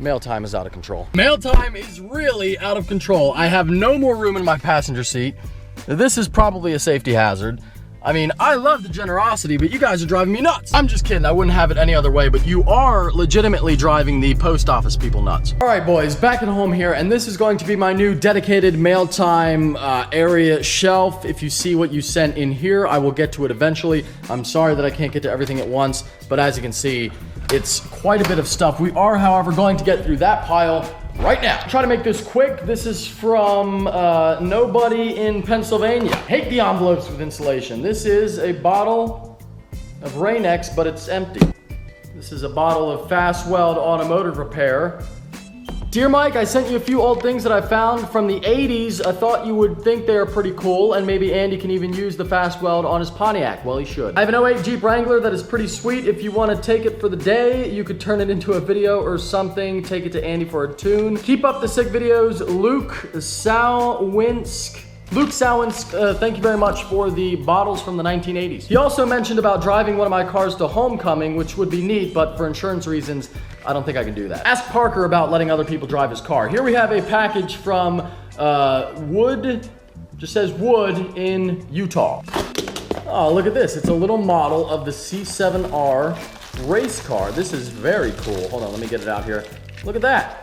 Mail time is out of control. Mail time is really out of control. I have no more room in my passenger seat. This is probably a safety hazard. I mean, I love the generosity, but you guys are driving me nuts. I'm just kidding, I wouldn't have it any other way, but you are legitimately driving the post office people nuts. All right, boys, back at home here, and this is going to be my new dedicated mail time area shelf. If you see what you sent in here, I will get to it eventually. I'm sorry that I can't get to everything at once, but as you can see, it's quite a bit of stuff. We are, however, going to get through that pile right now. Try to make this quick. This is from nobody in Pennsylvania. Hate the envelopes with insulation. This is a bottle of Rain-X, but it's empty. This is a bottle of Fast Weld automotive repair. Dear Mike, I sent you a few old things that I found from the 80s. I thought you would think they are pretty cool, and maybe Andy can even use the Fast Weld on his Pontiac. Well, he should. I have an 08 Jeep Wrangler that is pretty sweet. If you want to take it for the day, you could turn it into a video or something. Take it to Andy for a tune. Keep up the sick videos, Luke Sawinsk. Thank you very much for the bottles from the 1980s. He also mentioned about driving one of my cars to homecoming, which would be neat, but for insurance reasons, I don't think I can do that. Ask Parker about letting other people drive his car. Here we have a package from Wood, just says Wood in Utah. Oh, look at this. It's a little model of the C7R race car. This is very cool. Hold on, let me get it out here. Look at that.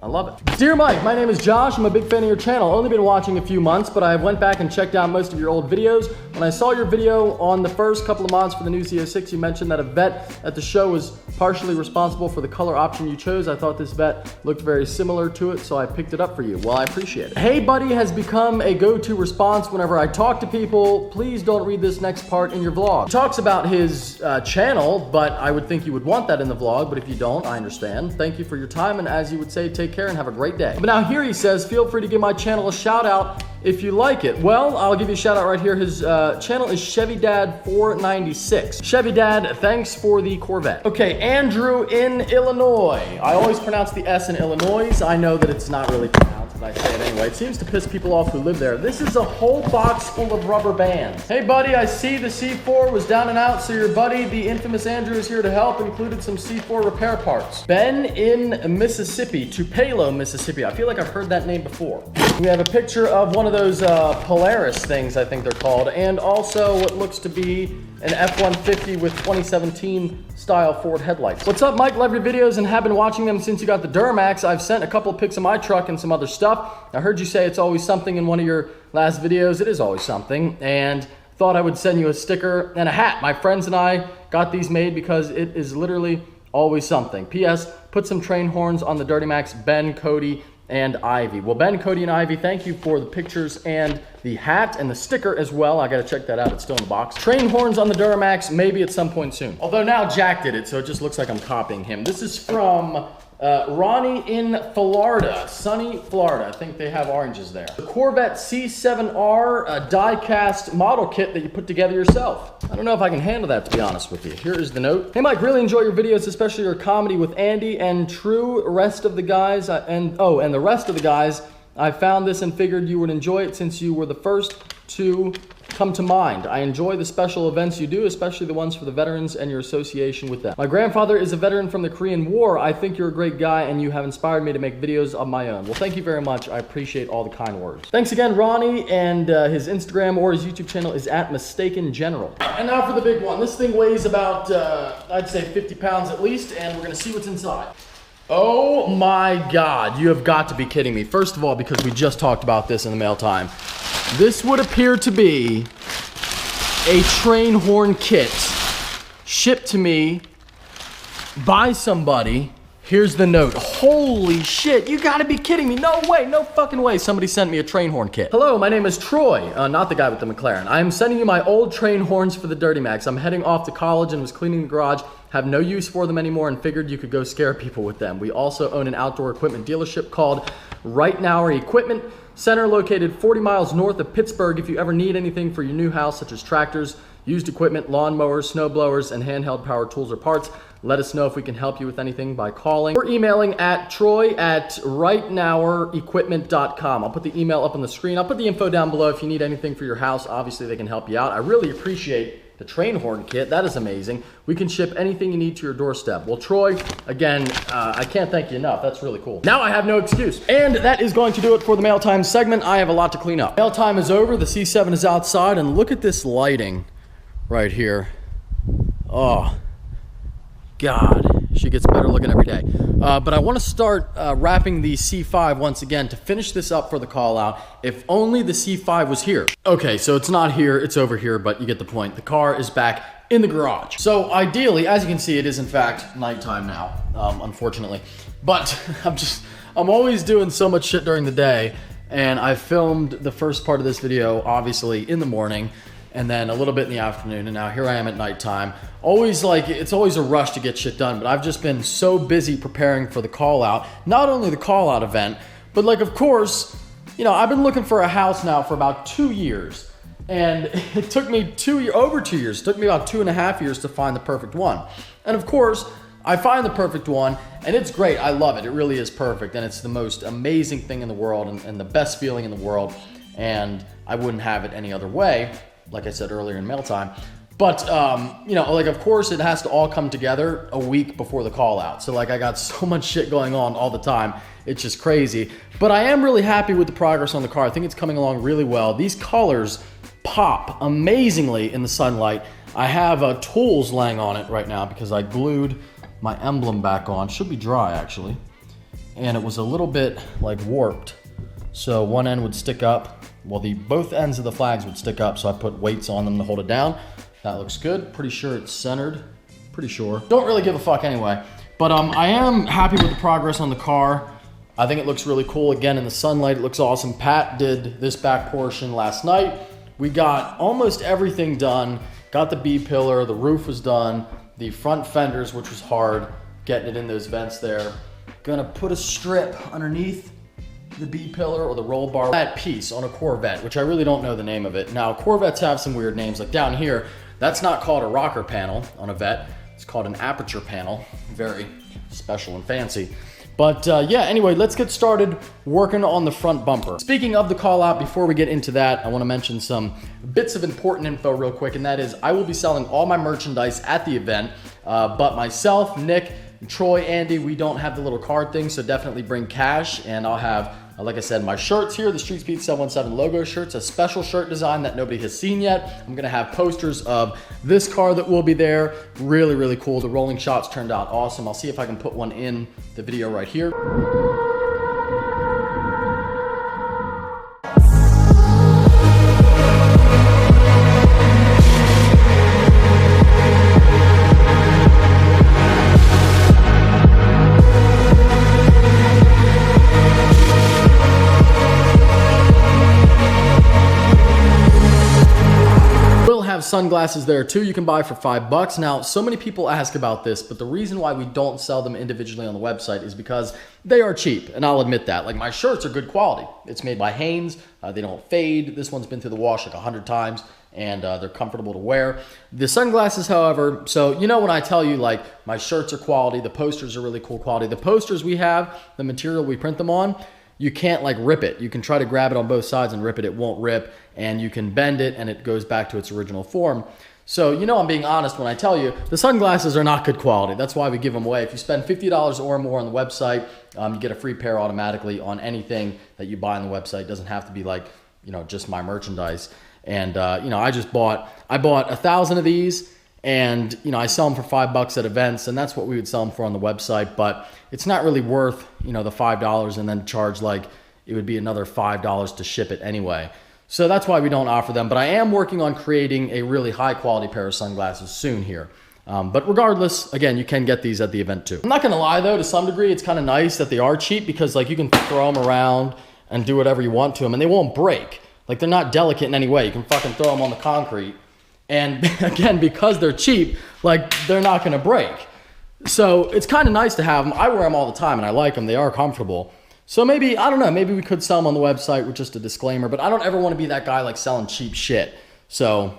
I love it. Dear Mike, my name is Josh. I'm a big fan of your channel. Only been watching a few months, but I went back and checked out most of your old videos. When I saw your video on the first couple of mods for the new Z06, you mentioned that a vet at the show was partially responsible for the color option you chose. I thought this vet looked very similar to it, so I picked it up for you. Well, I appreciate it. Hey buddy has become a go-to response whenever I talk to people. Please don't read this next part in your vlog. He talks about his channel, but I would think you would want that in the vlog, but if you don't, I understand. Thank you for your time, and as you would say, take care and have a great day. But now here he says, feel free to give my channel a shout out if you like it. Well, I'll give you a shout out right here. His channel is Chevy Dad 496. Chevy Dad, thanks for the Corvette. Okay, Andrew in Illinois. I always pronounce the S in Illinois. I know that it's not really pronounced, but I say it anyway. It seems to piss people off who live there. This is a whole box full of rubber bands. Hey buddy, I see the C4 was down and out, so your buddy, the infamous Andrew, is here to help. Included some C4 repair parts. Ben in Mississippi, Tupelo, Mississippi. I feel like I've heard that name before. We have a picture of one of those Polaris things, I think they're called, and also what looks to be an F-150 with 2017 style Ford headlights. What's up, Mike? Love your videos and have been watching them since you got the Duramax. I've sent a couple of pics of my truck and some other stuff. I heard you say it's always something in one of your last videos. It is always something, and thought I would send you a sticker and a hat. My friends and I got these made because it is literally always something. P.S. Put some train horns on the Duramax, Ben, Cody, and Ivy. Well, Ben, Cody, and Ivy, thank you for the pictures and the hat and the sticker as well. I gotta check that out. It's still in the box. Train horns on the Duramax, maybe at some point soon. Although now Jack did it, so it just looks like I'm copying him. This is from Ronnie in Florida, sunny Florida. I think they have oranges there. The Corvette C7R die-cast model kit that you put together yourself. I don't know if I can handle that, to be honest with you. Here is the note. Hey Mike, really enjoy your videos, especially your comedy with Andy and rest of the guys. And the rest of the guys. I found this and figured you would enjoy it since you were the first to come to mind. I enjoy the special events you do, especially the ones for the veterans and your association with them. My grandfather is a veteran from the Korean War. I think you're a great guy and you have inspired me to make videos of my own. Well, thank you very much. I appreciate all the kind words. Thanks again, Ronnie, and his Instagram or his YouTube channel is @mistakengeneral. And now for the big one. This thing weighs about, I'd say 50 pounds at least, and we're gonna see what's inside. Oh my God, you have got to be kidding me. First of all, because we just talked about this in the mail time. This would appear to be a train horn kit shipped to me by somebody. Here's the note. Holy shit, you gotta be kidding me. No way, no fucking way somebody sent me a train horn kit. Hello, my name is Troy, not the guy with the McLaren. I am sending you my old train horns for the Dirty Max. I'm heading off to college and was cleaning the garage, have no use for them anymore and figured you could go scare people with them. We also own an outdoor equipment dealership called Right Now Equipment Center, located 40 miles north of Pittsburgh. If you ever need anything for your new house, such as tractors, used equipment, lawnmowers, snow blowers, and handheld power tools or parts, let us know if we can help you with anything by calling or emailing at troy@rightnowerequipment.com. I'll put the email up on the screen. I'll put the info down below if you need anything for your house. Obviously, they can help you out. I really appreciate the train horn kit. That is amazing. We can ship anything you need to your doorstep. Well, Troy, again, I can't thank you enough. That's really cool. Now I have no excuse. And that is going to do it for the mail time segment. I have a lot to clean up. Mail time is over. The C7 is outside, and look at this lighting right here. Oh, God, she gets better looking every day. But I want to start wrapping the C5 once again to finish this up for the call out. If only the C5 was here. Okay, so it's not here, it's over here, but you get the point. The car is back in the garage. So ideally, as you can see, it is in fact nighttime now, unfortunately. But I'm always doing so much shit during the day, and I filmed the first part of this video, obviously, in the morning, and then a little bit in the afternoon, and now here I am at nighttime. It's always a rush to get shit done, but I've just been so busy preparing for the call out. Not only the call out event, but of course, I've been looking for a house now for about 2 years, and it took me over 2 years. It took me about 2.5 years to find the perfect one. And of course, I find the perfect one, and it's great. I love it. It really is perfect, and it's the most amazing thing in the world, and the best feeling in the world, and I wouldn't have it any other way, like I said earlier in mail time. But, of course, it has to all come together a week before the call out. So, I got so much shit going on all the time. It's just crazy. But I am really happy with the progress on the car. I think it's coming along really well. These colors pop amazingly in the sunlight. I have tools laying on it right now because I glued my emblem back on. Should be dry, actually. And it was a little bit, warped. So one end would stick up. Well, both ends of the flags would stick up, so I put weights on them to hold it down. That looks good. Pretty sure it's centered. Pretty sure. Don't really give a fuck anyway. But I am happy with the progress on the car. I think it looks really cool. Again, in the sunlight, it looks awesome. Pat did this back portion last night. We got almost everything done. Got the B-pillar, the roof was done. The front fenders, which was hard, getting it in those vents there. Gonna put a strip underneath the B-pillar or the roll bar. That piece on a Corvette, which I really don't know the name of it. Now, Corvettes have some weird names. Like down here, that's not called a rocker panel on a Vet. It's called an aperture panel. Very special and fancy. But yeah, anyway, let's get started working on the front bumper. Speaking of the call out, before we get into that, I want to mention some bits of important info real quick, and that is I will be selling all my merchandise at the event, but myself, Nick, Troy, Andy, we don't have the little card thing, so definitely bring cash, and I'll have, like I said, my shirts here, the Street Speed 717 logo shirts, a special shirt design that nobody has seen yet. I'm gonna have posters of this car that will be there. Really, really cool. The rolling shots turned out awesome. I'll see if I can put one in the video right here. Sunglasses there too, you can buy for $5. Now, so many people ask about this, but the reason why we don't sell them individually on the website is because they are cheap, and I'll admit that. Like, my shirts are good quality. It's made by Hanes. They don't fade. This one's been through the wash 100 times, and they're comfortable to wear. The sunglasses, however, so when I tell you my shirts are quality, the posters are really cool quality. The posters we have, the material we print them on, you can't rip it. You can try to grab it on both sides and rip it. It won't rip, and you can bend it and it goes back to its original form. So I'm being honest when I tell you the sunglasses are not good quality. That's why we give them away. If you spend $50 or more on the website, you get a free pair automatically on anything that you buy on the website. It doesn't have to be just my merchandise. And I bought 1,000 of these, and I sell them for $5 at events, and that's what we would sell them for on the website. But it's not really worth the $5 and then charge it would be another $5 to ship it anyway. So that's why we don't offer them. But I am working on creating a really high quality pair of sunglasses soon here. But regardless, again, you can get these at the event too. I'm not gonna lie though, to some degree, it's kind of nice that they are cheap because you can throw them around and do whatever you want to them and they won't break. They're not delicate in any way. You can fucking throw them on the concrete. And again, because they're cheap, they're not gonna break. So it's kind of nice to have them. I wear them all the time and I like them. They are comfortable. So maybe, I don't know, maybe we could sell them on the website with just a disclaimer, but I don't ever want to be that guy selling cheap shit. So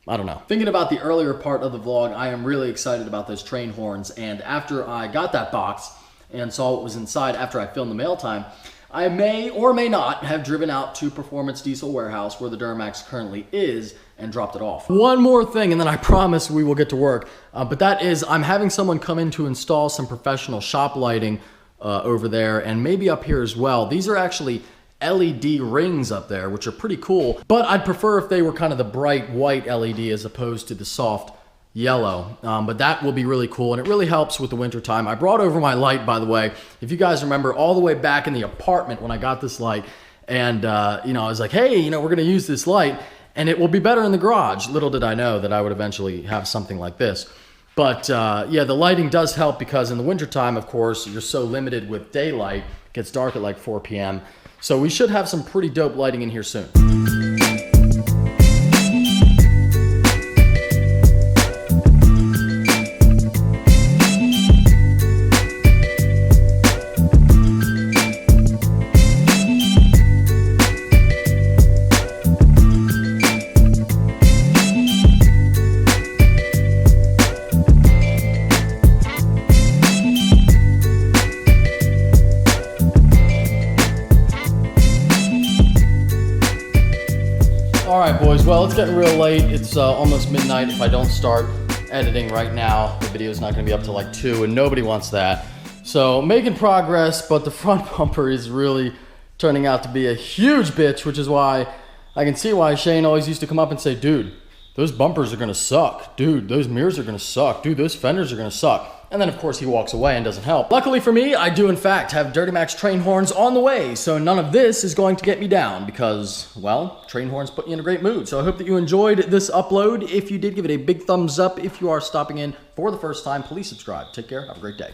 I don't know. Thinking about the earlier part of the vlog, I am really excited about those train horns. And after I got that box and saw what was inside after I filmed the mail time, I may or may not have driven out to Performance Diesel Warehouse where the Duramax currently is and dropped it off. One more thing, and then I promise we will get to work. But that is, I'm having someone come in to install some professional shop lighting over there, and maybe up here as well. These are actually LED rings up there, which are pretty cool, but I'd prefer if they were kind of the bright white LED as opposed to the soft yellow. But that will be really cool, and it really helps with the winter time. I brought over my light, by the way. If you guys remember, all the way back in the apartment when I got this light, and you know, I was like, hey, you know, we're gonna use this light, and it will be better in the garage. Little did I know that I would eventually have something like this. But yeah, the lighting does help because in the wintertime, of course, you're so limited with daylight. It gets dark at like 4 p.m. So we should have some pretty dope lighting in here soon. Alright boys, well it's getting real late. It's almost midnight. If I don't start editing right now, the video's not going to be up till like 2 and nobody wants that. So making progress, but the front bumper is really turning out to be a huge bitch, which is why I can see why Shane always used to come up and say, dude, those bumpers are going to suck. Dude, those mirrors are going to suck. Dude, those fenders are going to suck. And then, of course, he walks away and doesn't help. Luckily for me, I do, in fact, have Duramax train horns on the way, so none of this is going to get me down because, well, train horns put me in a great mood. So I hope that you enjoyed this upload. If you did, give it a big thumbs up. If you are stopping in for the first time, please subscribe. Take care. Have a great day.